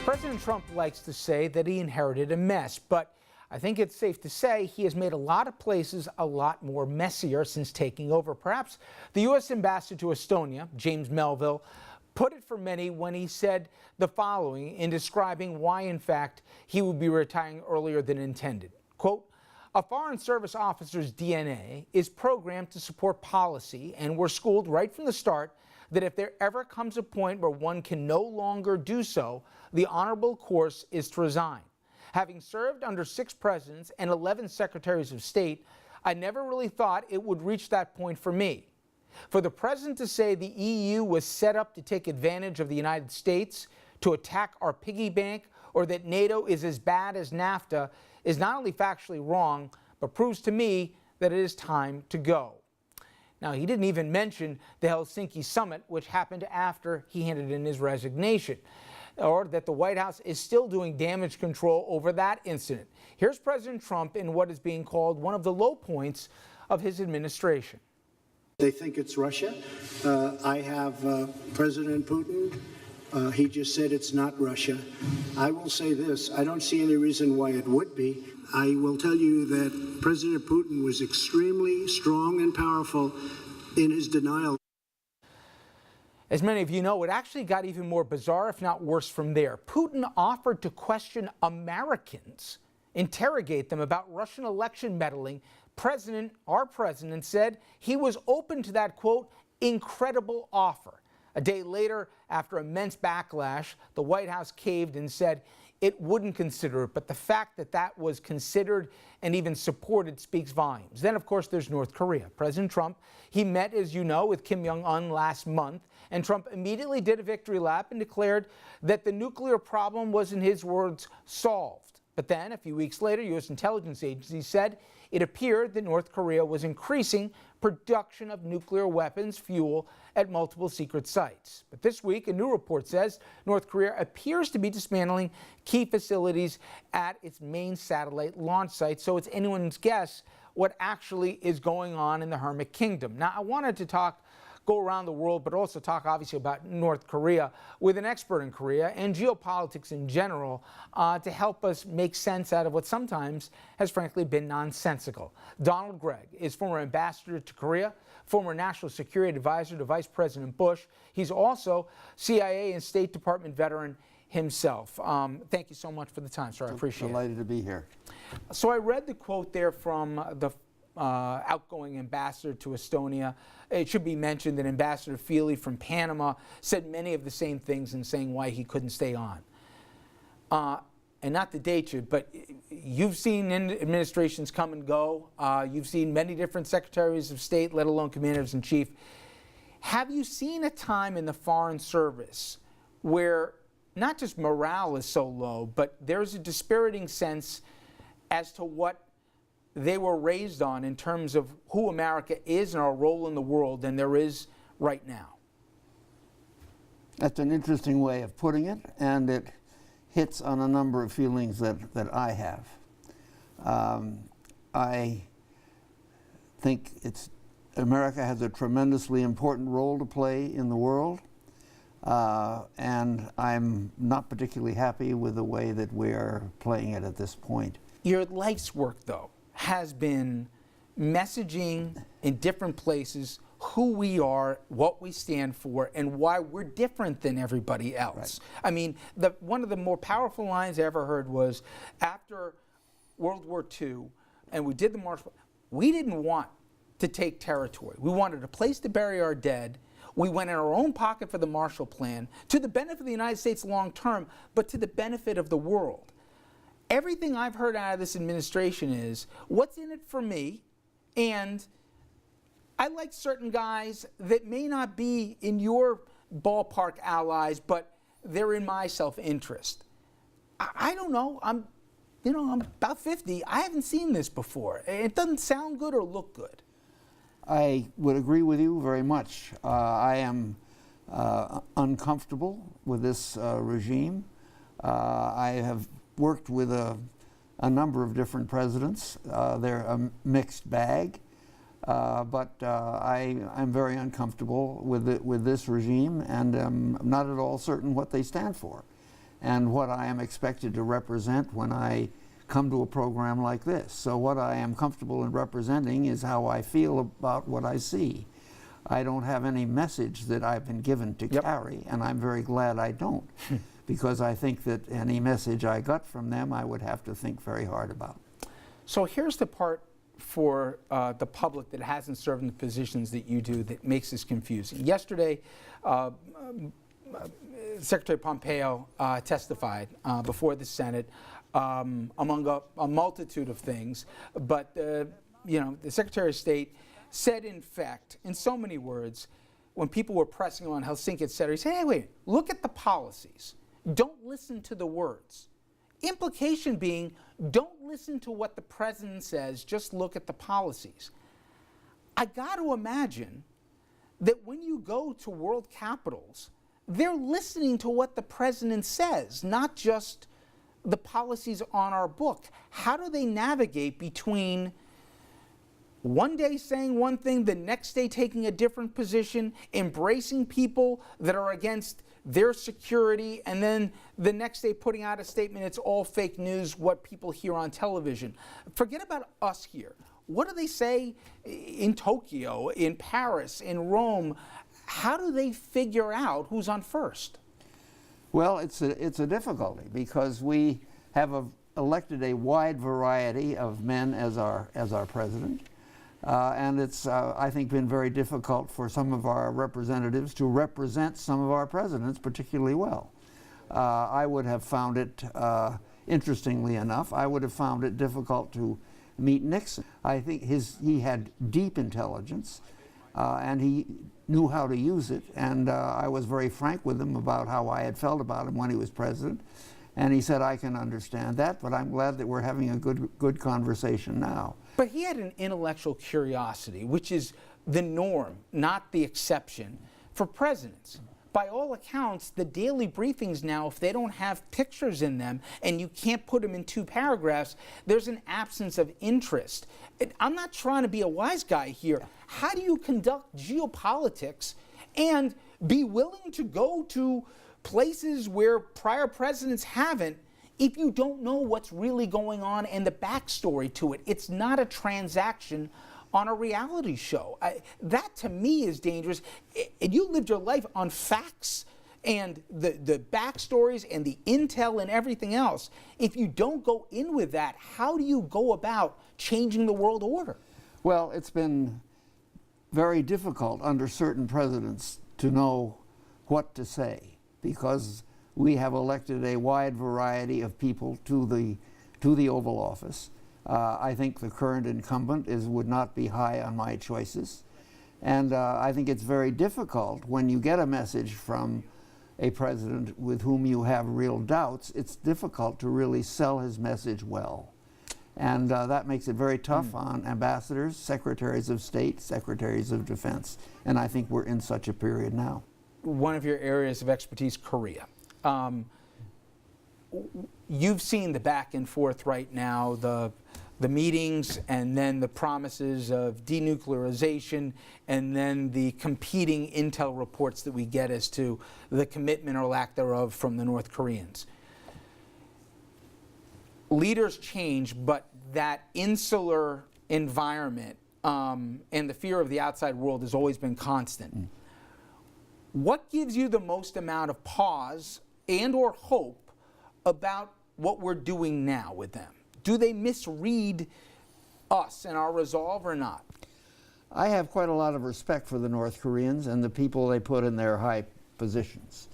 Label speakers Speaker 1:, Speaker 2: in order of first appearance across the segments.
Speaker 1: President Trump likes to say that he inherited a mess, but I think it's safe to say he has made a lot of places a lot more messier since taking over. Perhaps the U.S. ambassador to Estonia, James Melville, put it for many when he said the following in describing why, in fact, he would be retiring earlier than intended. Quote, "A Foreign Service officer's DNA is programmed to support policy, and we're schooled right from the start that if there ever comes a point where one can no longer do so, the honorable course is to resign. Having served under 6 presidents and 11 secretaries of state, I never really thought it would reach that point for me. For the president to say the EU was set up to take advantage of the United States, to attack our piggy bank, or that NATO is as bad as NAFTA is not only factually wrong, but proves to me that it is time to go." Now, he didn't even mention the Helsinki summit, which happened after he handed in his resignation, or that the White House is still doing damage control over that incident. Here's President Trump in what is being called one of the low points of his administration.
Speaker 2: They think it's Russia. I have President Putin. He just said it's not Russia. I will say this, I don't see any reason why it would be. I will tell you that President Putin was extremely strong and powerful in his denial.
Speaker 1: As many of you know, it actually got even more bizarre, if not worse, from there. Putin offered to question Americans, interrogate them about Russian election meddling. Our president said he was open to that, quote, incredible offer. A day later, after immense backlash, the White House caved and said it wouldn't consider it, but the fact that that was considered and even supported speaks volumes. Then, of course, there's North Korea. President Trump, he met, as you know, with Kim Jong-un last month, and Trump immediately did a victory lap and declared that the nuclear problem was, in his words, solved. But then, a few weeks later, U.S. intelligence agencies said it appeared that North Korea was increasing production of nuclear weapons fuel at multiple secret sites. But this week, a new report says North Korea appears to be dismantling key facilities at its main satellite launch site, so it's anyone's guess what actually is going on in the Hermit Kingdom. Now, I wanted to go around the world, but also talk obviously about North Korea with an expert in Korea and geopolitics in general to help us make sense out of what sometimes has frankly been nonsensical. Donald Gregg is former ambassador to Korea, former national security advisor to Vice President Bush. He's also CIA and State Department veteran himself. Thank you so much for the time, sir. I appreciate it.
Speaker 3: Delighted to be here.
Speaker 1: So I read the quote there from the outgoing ambassador to Estonia. It should be mentioned that Ambassador Feely from Panama said many of the same things in saying why he couldn't stay on. And not to date you, but you've seen administrations come and go. You've seen many different secretaries of state, let alone commanders-in-chief. Have you seen a time in the Foreign Service where not just morale is so low, but there's a dispiriting sense as to what they were raised on in terms of who America is and our role in the world than there is right now?
Speaker 3: That's an interesting way of putting it, and it hits on a number of feelings that I have. I think America has a tremendously important role to play in the world, and I'm not particularly happy with the way that we're playing it at this point.
Speaker 1: Your life's work, though, has been messaging in different places who we are, what we stand for, and why we're different than everybody else. Right. I mean, one of the more powerful lines I ever heard was after World War II, and we did the Marshall, we didn't want to take territory. We wanted a place to bury our dead. We went in our own pocket for the Marshall Plan to the benefit of the United States long term, but to the benefit of the world. Everything I've heard out of this administration is, what's in it for me? And I like certain guys that may not be in your ballpark allies, but they're in my self-interest. I don't know. I'm about 50. I haven't seen this before. It doesn't sound good or look good.
Speaker 3: I would agree with you very much. I am uncomfortable with this regime. I have worked with a number of different presidents. They're a mixed bag, but I'm very uncomfortable with this regime, and I'm not at all certain what they stand for. and what I am expected to represent when I come to a program like this. So what I am comfortable in representing is how I feel about what I see. I don't have any message that I've been given to carry, and I'm very glad I don't, because I think that any message I got from them I would have to think very hard about.
Speaker 1: So here's the part for the public that hasn't served in the positions that you do that makes this confusing. Yesterday, Secretary Pompeo testified before the Senate among a multitude of things, but you know, the Secretary of State said, in fact, in so many words, when people were pressing on Helsinki, et cetera, he said, hey, wait, look at the policies. Don't listen to the words. Implication being, don't listen to what the president says, just look at the policies. I got to imagine that when you go to world capitals, they're listening to what the president says, not just the policies on our book. How do they navigate between one day saying one thing, the next day taking a different position, embracing people that are against their security, and then the next day putting out a statement, it's all fake news, what people hear on television? Forget about us here. What do they say in Tokyo, in Paris, in Rome? How do they figure out who's on first?
Speaker 3: Well, it's a difficulty because we have elected a wide variety of men as our president. And it's, I think, been very difficult for some of our representatives to represent some of our presidents particularly well. I would have found it, interestingly enough, I would have found it difficult to meet Nixon. I think he had deep intelligence, and he knew how to use it, and I was very frank with him about how I had felt about him when he was president. And he said, I can understand that, but I'm glad that we're having a good conversation now.
Speaker 1: But he had an intellectual curiosity, which is the norm, not the exception, for presidents. By all accounts, the daily briefings now, if they don't have pictures in them and you can't put them in 2 paragraphs, there's an absence of interest. I'm not trying to be a wise guy here. How do you conduct geopolitics and be willing to go to places where prior presidents haven't if you don't know what's really going on and the backstory to it? It's not a transaction on a reality show. That to me is dangerous. And you lived your life on facts and the backstories and the intel and everything else. If you don't go in with that, how do you go about changing the world order?
Speaker 3: Well, it's been very difficult under certain presidents to know what to say, because we have elected a wide variety of people to the Oval Office. I think the current incumbent would not be high on my choices. And I think it's very difficult when you get a message from a president with whom you have real doubts. It's difficult to really sell his message well. And that makes it very tough on ambassadors, secretaries of state, secretaries of defense. And I think we're in such a period now.
Speaker 1: One of your areas of expertise, Korea. You've seen the back and forth right now, the meetings and then the promises of denuclearization and then the competing intel reports that we get as to the commitment or lack thereof from the North Koreans. Leaders change, but that insular environment and the fear of the outside world has always been constant. What gives you the most amount of pause and or hope about what we're doing now with them? Do they misread us and our resolve or not?
Speaker 3: I have quite a lot of respect for the North Koreans and the people they put in their high positions.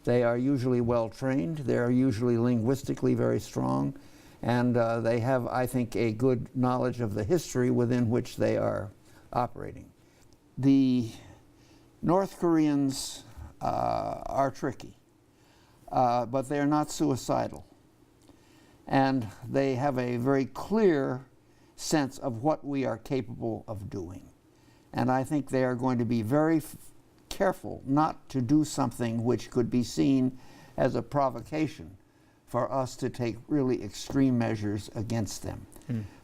Speaker 3: They are usually well trained, they're usually linguistically very strong, and they have, I think, a good knowledge of the history within which they are operating. The North Koreans are tricky, but they're not suicidal. And they have a very clear sense of what we are capable of doing. And I think they are going to be very careful not to do something which could be seen as a provocation for us to take really extreme measures against them.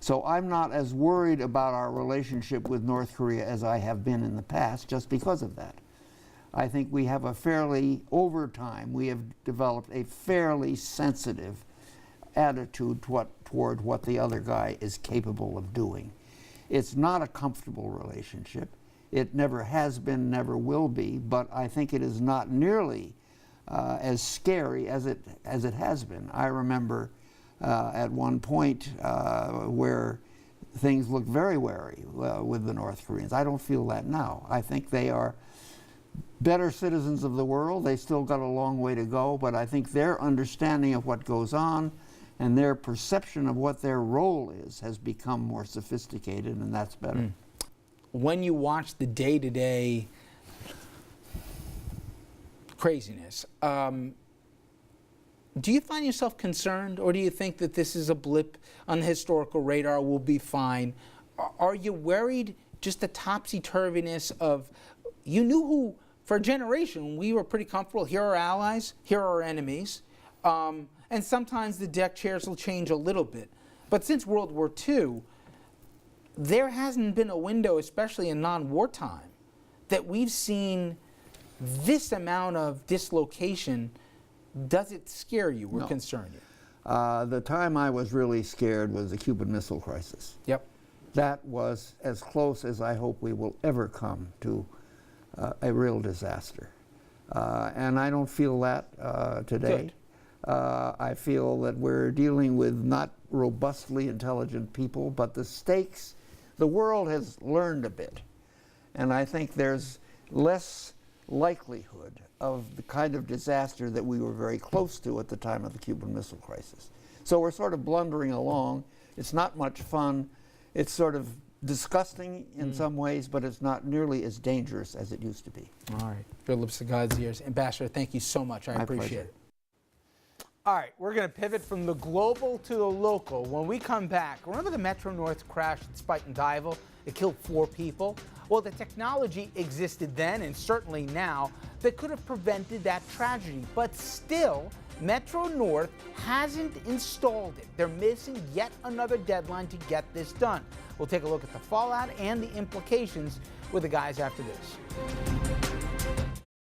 Speaker 3: So I'm not as worried about our relationship with North Korea as I have been in the past just because of that. I think we have over time, we have developed a fairly sensitive attitude toward what the other guy is capable of doing. It's not a comfortable relationship. It never has been, never will be, but I think it is not nearly as scary as it has been. I remember at one point where things looked very wary with the North Koreans. I don't feel that now. I think they are better citizens of the world. They still got a long way to go, but I think their understanding of what goes on and their perception of what their role is has become more sophisticated, and that's better.
Speaker 1: When you watch the day-to-day craziness, do you find yourself concerned, or do you think that this is a blip on the historical radar, we'll be fine? Are you worried just the topsy-turviness of, you knew who, for a generation, we were pretty comfortable, here are our allies, here are our enemies, and sometimes the deck chairs will change a little bit. But since World War II, there hasn't been a window, especially in non-wartime, that we've seen this amount of dislocation. Does it scare you or concern you?
Speaker 3: The time I was really scared was the Cuban Missile Crisis.
Speaker 1: Yep.
Speaker 3: That was as close as I hope we will ever come to a real disaster. And I don't feel that today. I feel that we're dealing with not robustly intelligent people, but the stakes, the world has learned a bit. And I think there's less likelihood of the kind of disaster that we were very close to at the time of the Cuban Missile Crisis. So we're sort of blundering along. It's not much fun. It's sort of disgusting in some ways, but it's not nearly as dangerous as it used to be.
Speaker 1: All right. Your lips to God's ears. Ambassador, thank you so much. I appreciate it. All right, we're going to pivot from the global to the local. When we come back, remember the Metro North crash at Spuyten Duyvil? It killed 4 people. Well, the technology existed then and certainly now that could have prevented that tragedy. But still, Metro North hasn't installed it. They're missing yet another deadline to get this done. We'll take a look at the fallout and the implications with the guys after this.